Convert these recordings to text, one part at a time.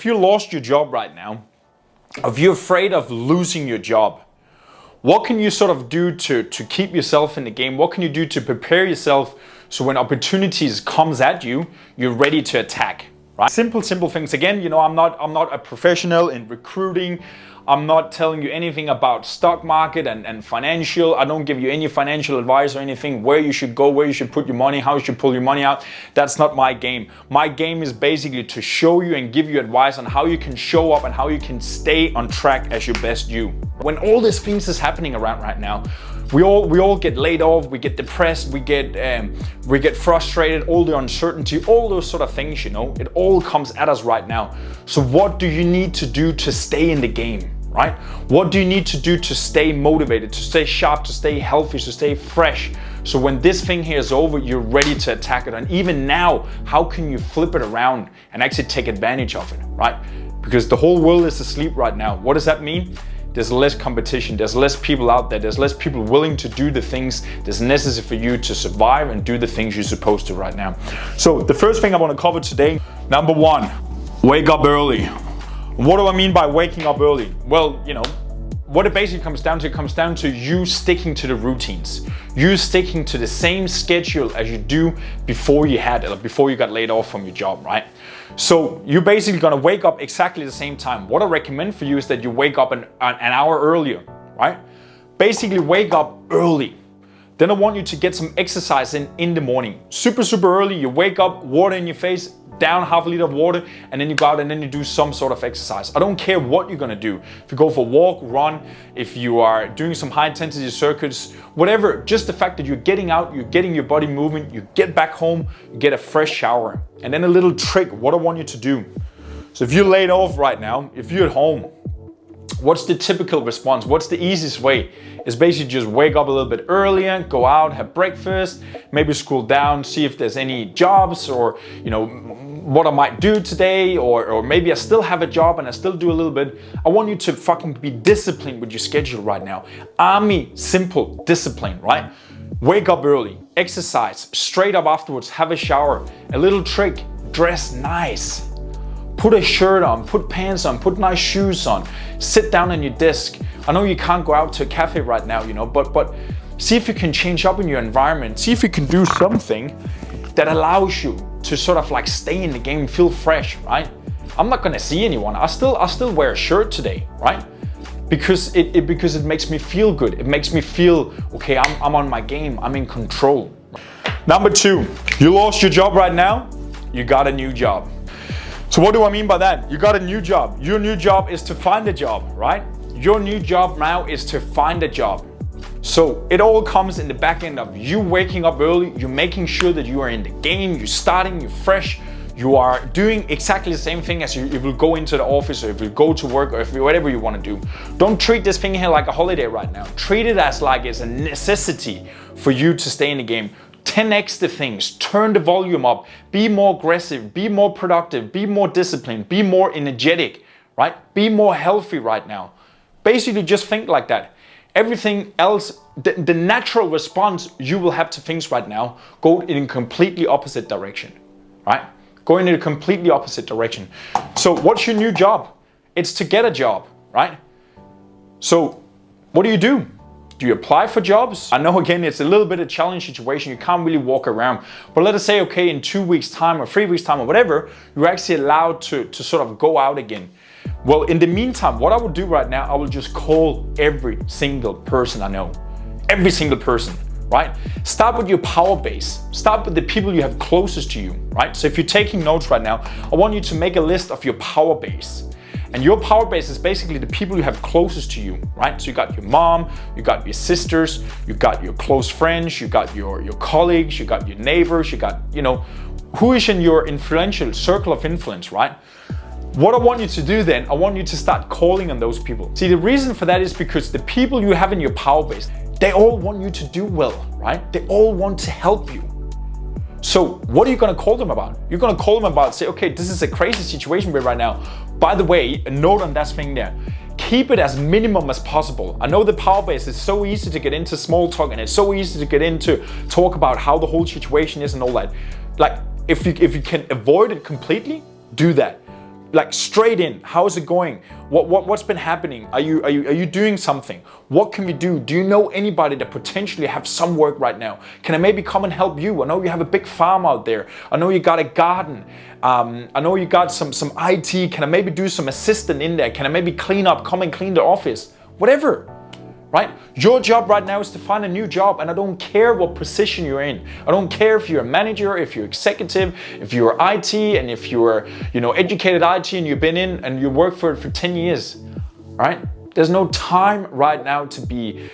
you lost your job right now, if you're afraid of losing your job, what can you sort of do to keep yourself in the game? What can you do to prepare yourself so when opportunities comes at you, you're ready to attack, right? Simple things. Again, you know, I'm not a professional in recruiting. I'm not telling you anything about stock market and financial. I don't give you any financial advice or anything, where you should go, where you should put your money, how you should pull your money out. That's not my game. My game is basically to show you and give you advice on how you can show up and how you can stay on track as your best you. When all these things is happening around right now, we all get laid off, we get depressed, we get frustrated, all the uncertainty, all those sort of things, you know, it all comes at us right now. So what do you need to do to stay in the game, right? What do you need to do to stay motivated, to stay sharp, to stay healthy, to stay fresh? So when this thing here is over, you're ready to attack it. And even now, how can you flip it around and actually take advantage of it, right? Because the whole world is asleep right now. What does that mean? There's less competition, there's less people out there, there's less people willing to do the things that's necessary for you to survive and do the things you're supposed to right now. So the first thing I want to cover today, number one, wake up early. What do I mean by waking up early? Well, you know, what it basically comes down to you sticking to the routines. You sticking to the same schedule as you do before you got laid off from your job, right? So you're basically gonna wake up exactly the same time. What I recommend for you is that you wake up an hour earlier, right? Basically wake up early. Then I want you to get some exercise in the morning. Super early, you wake up, water in your face, down half a liter of water, and then you go out and then you do some sort of exercise. I don't care what you're gonna do. If you go for a walk, run, if you are doing some high intensity circuits, whatever, just the fact that you're getting out, you're getting your body moving, you get back home, you get a fresh shower. And then a little trick, what I want you to do. So if you're laid off right now, if you're at home, what's the typical response? What's the easiest way? It's basically just wake up a little bit earlier, go out, have breakfast, maybe scroll down, see if there's any jobs or, you know, what I might do today, or maybe I still have a job and I still do a little bit. I want you to fucking be disciplined with your schedule right now. Army, simple discipline, right? Wake up early, exercise, straight up afterwards, have a shower. A little trick, dress nice. Put a shirt on, put pants on, put nice shoes on, sit down on your desk. I know you can't go out to a cafe right now, you know, but see if you can change up in your environment. See if you can do something that allows you to sort of like stay in the game, feel fresh, right? I'm not gonna see anyone. I still wear a shirt today, right? Because it makes me feel good. It makes me feel, okay, I'm on my game, I'm in control. Number two, you lost your job right now, you got a new job. So what do I mean by that? You got a new job. Your new job is to find a job, right? Your new job now is to find a job. So it all comes in the back end of you waking up early, you're making sure that you are in the game, you're starting, you're fresh, you are doing exactly the same thing as if you go into the office or if you go to work or if whatever you want to do. Don't treat this thing here like a holiday right now. Treat it as like it's a necessity for you to stay in the game. 10x the things, turn the volume up, be more aggressive, be more productive, be more disciplined, be more energetic, right? Be more healthy right now. Basically just think like that. Everything else, the natural response you will have to things right now, go in a completely opposite direction, right? Go in a completely opposite direction. So what's your new job? It's to get a job, right? So what do? Do you apply for jobs? I know again, it's a little bit of a challenge situation. You can't really walk around, but let us say, okay, in 2 weeks time or 3 weeks time or whatever, you're actually allowed to sort of go out again. Well, in the meantime, what I would do right now, I will just call every single person I know, every single person, right? Start with your power base. Start with the people you have closest to you, right? So if you're taking notes right now, I want you to make a list of your power base. And your power base is basically the people you have closest to you, right? So you got your mom, you got your sisters, you got your close friends, you got your colleagues, you got your neighbors, you got, you know, who is in your influential circle of influence, right? What I want you to do then, I want you to start calling on those people. See, the reason for that is because the people you have in your power base, they all want you to do well, right? They all want to help you. So what are you gonna call them about? You're gonna call them about, say, okay, this is a crazy situation we're right now. By the way, a note on that thing there. Keep it as minimum as possible. I know the power base is so easy to get into small talk and it's so easy to get into talk about how the whole situation is and all that. Like if you can avoid it completely, do that. Like straight in, how's it going? What's been happening? Are you doing something? What can we do? Do you know anybody that potentially have some work right now? Can I maybe come and help you? I know you have a big farm out there. I know you got a garden. I know you got some IT. Can I maybe do some assistant in there? Can I maybe clean up, come and clean the office? Whatever. Right? Your job right now is to find a new job, and I don't care what position you're in. I don't care if you're a manager, if you're executive, if you're IT, and if you're, educated IT and you've been in and you work for it for 10 years. Right? There's no time right now to be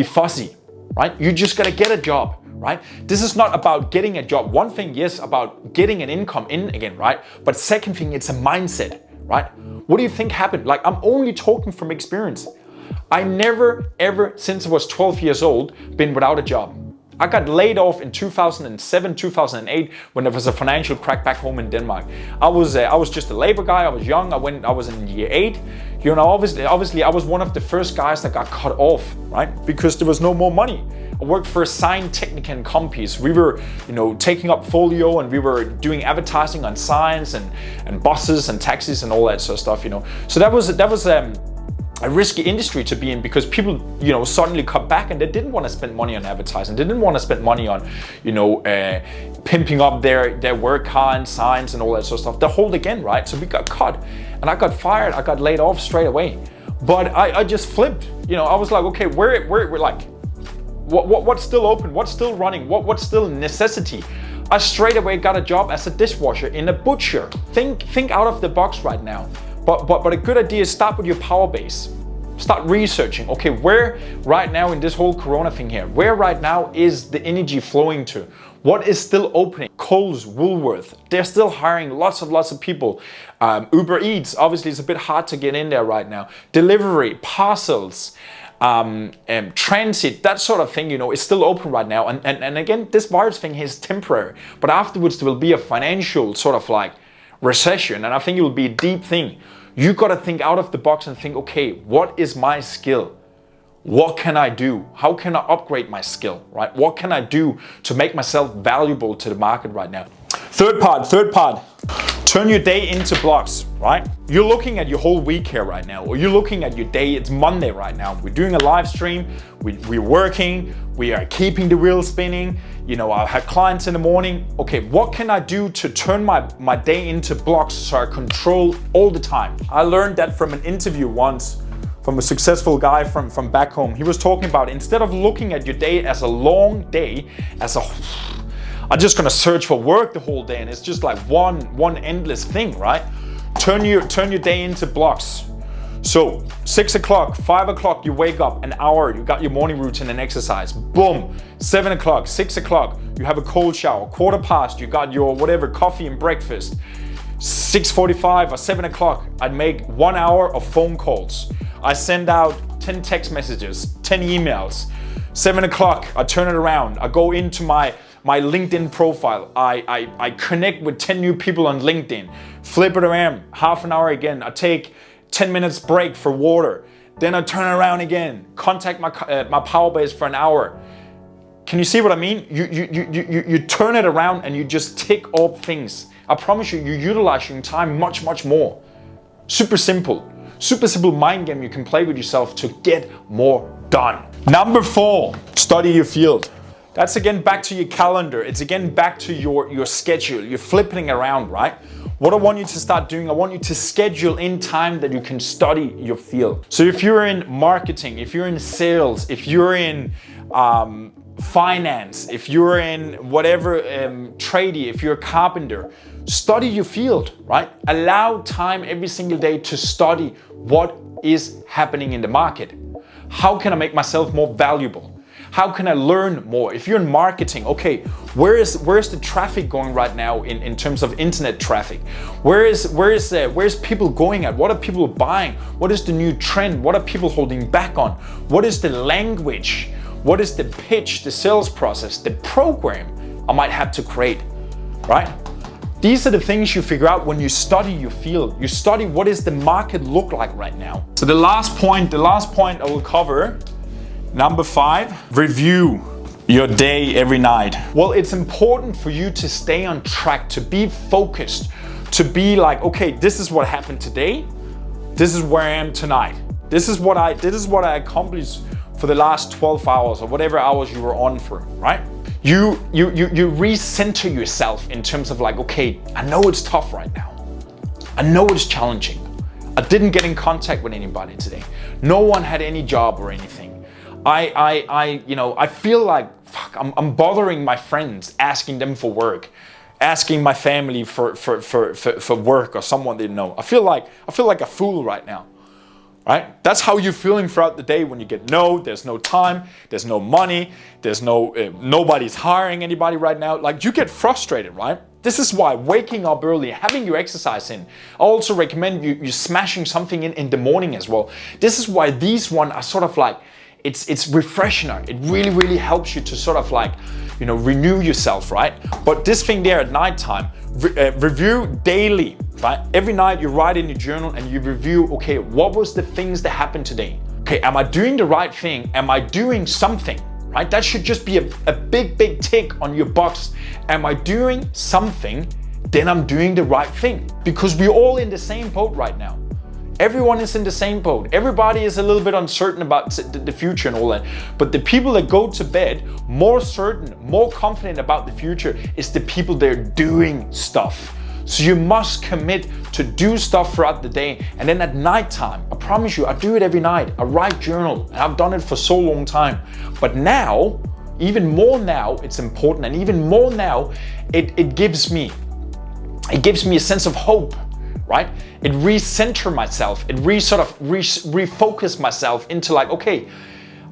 fussy. Right? You just gotta get a job. Right? This is not about getting a job. One thing, yes, about getting an income in again, right? But second thing, it's a mindset. Right? What do you think happened? Like, I'm only talking from experience. I never, ever, since I was 12 years old, been without a job. I got laid off in 2007, 2008 when there was a financial crack back home in Denmark. I was just a labor guy. I was young. I was in year 8. Obviously, I was one of the first guys that got cut off, right? Because there was no more money. I worked for Sign Technican companies. We were, taking up folio, and we were doing advertising on signs and buses and taxis and all that sort of stuff, So that was a risky industry to be in, because people, suddenly cut back and they didn't want to spend money on advertising. They didn't want to spend money on, pimping up their work car and signs and all that sort of stuff. The whole again, right? So we got cut, and I got fired. I got laid off straight away. But I just flipped. I was like, okay, we're like, what's still open? What's still running? What's still necessity? I straight away got a job as a dishwasher in a butcher. Think out of the box right now. But a good idea is start with your power base. Start researching, okay, where right now in this whole Corona thing here, where right now is the energy flowing to? What is still opening? Coles, Woolworth, they're still hiring lots of people. Uber Eats, obviously it's a bit hard to get in there right now. Delivery, parcels, transit, that sort of thing, is still open right now. And again, this virus thing is temporary, but afterwards there will be a financial sort of like recession, and I think it will be a deep thing. You got to think out of the box and think, okay, what is my skill? What can I do? How can I upgrade my skill, right? What can I do to make myself valuable to the market right now? Third part, turn your day into blocks, right? You're looking at your whole week here right now, or you're looking at your day. It's Monday right now. We're doing a live stream. We're working. We are keeping the wheel spinning. I have clients in the morning. Okay, what can I do to turn my day into blocks so I control all the time? I learned that from an interview once from a successful guy from back home. He was talking about, instead of looking at your day as a long day, I'm just gonna search for work the whole day, and it's just like one endless thing, right? Turn your day into blocks. So 6 o'clock, 5 o'clock, you wake up, an hour, you got your morning routine and exercise. Boom. 7 o'clock, 6 o'clock, you have a cold shower. 15:15, you got your whatever, coffee and breakfast. 6:45 or 7 o'clock, I'd make 1 hour of phone calls. I send out 10 text messages, 10 emails. 7 o'clock, I turn it around. I go into my LinkedIn profile. I connect with 10 new people on LinkedIn. Flip it around, half an hour again. I take 10 minutes break for water. Then I turn around again, contact my power base for an hour. Can you see what I mean? You turn it around and you just tick off things. I promise you, you utilize your time much more. Super simple mind game you can play with yourself to get more done. Number 4, study your field. That's again back to your calendar. It's again back to your schedule. You're flipping around, right? What I want you to start doing, I want you to schedule in time that you can study your field. So if you're in marketing, if you're in sales, if you're in finance, if you're in whatever tradie, if you're a carpenter, study your field, right? Allow time every single day to study what is happening in the market. How can I make myself more valuable? How can I learn more? If you're in marketing, okay, where's the traffic going right now in terms of internet traffic? Where's people going at? What are people buying? What is the new trend? What are people holding back on? What is the language? What is the pitch, the sales process, the program I might have to create, right? These are the things you figure out when you study your field. You study what does the market look like right now. So the last point I will cover, number 5, review your day every night. Well, it's important for you to stay on track, to be focused, to be like, okay, this is what happened today. This is where I am tonight. This is what I accomplished for the last 12 hours or whatever hours you were on for, right? You recenter yourself in terms of like, okay, I know it's tough right now. I know it's challenging. I didn't get in contact with anybody today. No one had any job or anything. I feel like, fuck, I'm bothering my friends, asking them for work, asking my family for work or someone they know. I feel like a fool right now. Right? That's how you're feeling throughout the day when you get no, there's no time, there's no money, there's nobody's hiring anybody right now. Like, you get frustrated, right? This is why waking up early, having your exercise in. I also recommend you smashing something in the morning as well. This is why these ones are sort of like, it's refreshing. It really helps you to sort of like, renew yourself, right? But this thing there at nighttime, review daily, right? Every night you write in your journal and you review, okay, what was the things that happened today? Okay, am I doing the right thing? Am I doing something, right? That should just be a big tick on your box. Am I doing something? Then I'm doing the right thing, because we're all in the same boat right now. Everyone is in the same boat. Everybody is a little bit uncertain about the future and all that. But the people that go to bed more certain, more confident about the future is the people that are doing stuff. So you must commit to do stuff throughout the day. And then at nighttime, I promise you, I do it every night. I write journal, and I've done it for so long time. But now, even more now, it's important. And even more now, it gives me a sense of hope. Right? It recenter myself. It refocus myself into like, okay,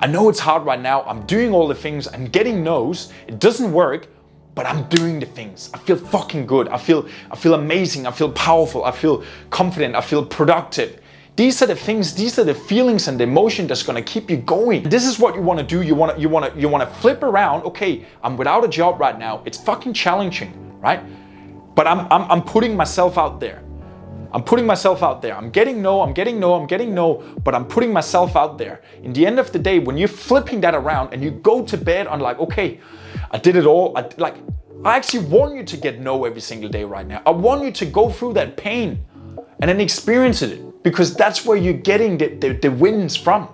I know it's hard right now. I'm doing all the things. I'm getting no's. It doesn't work, but I'm doing the things. I feel fucking good. I feel amazing. I feel powerful. I feel confident. I feel productive. These are the things. These are the feelings and the emotion that's gonna keep you going. This is what you want to do. You want to flip around. Okay, I'm without a job right now. It's fucking challenging, right? But I'm putting myself out there. I'm putting myself out there. I'm getting no, but I'm putting myself out there. In the end of the day, when you're flipping that around and you go to bed on like, okay, I did it all. I actually want you to get no every single day right now. I want you to go through that pain and then experience it, because that's where you're getting the wins from,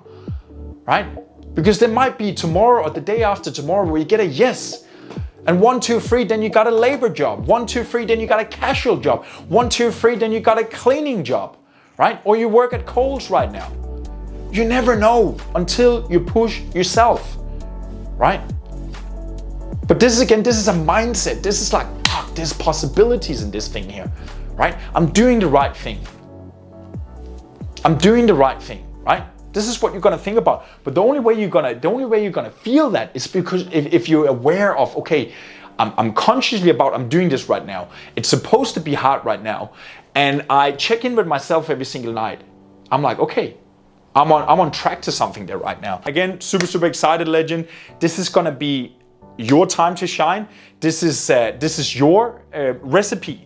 right? Because there might be tomorrow or the day after tomorrow where you get a yes. And 1, 2, 3, then you got a labor job. 1, 2, 3, then you got a casual job. 1, 2, 3, then you got a cleaning job, right? Or you work at Kohl's right now. You never know until you push yourself, right? But this is a mindset. This is like, fuck, there's possibilities in this thing here, right? I'm doing the right thing. I'm doing the right thing, right? This is what you're gonna think about. But the only way you're gonna feel that is because if you're aware of, okay, I'm consciously about, I'm doing this right now. It's supposed to be hard right now. And I check in with myself every single night. I'm like, okay, I'm on track to something there right now. Again, super excited, legend. This is gonna be your time to shine. This is your recipe.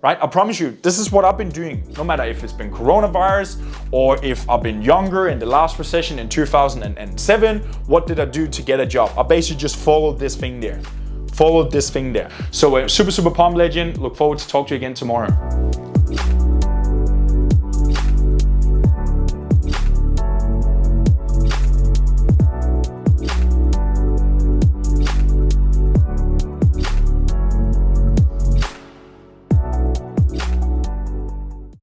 Right? I promise you, this is what I've been doing. No matter if it's been coronavirus or if I've been younger in the last recession in 2007, what did I do to get a job? I basically just followed this thing there. So super pumped, legend. Look forward to talk to you again tomorrow.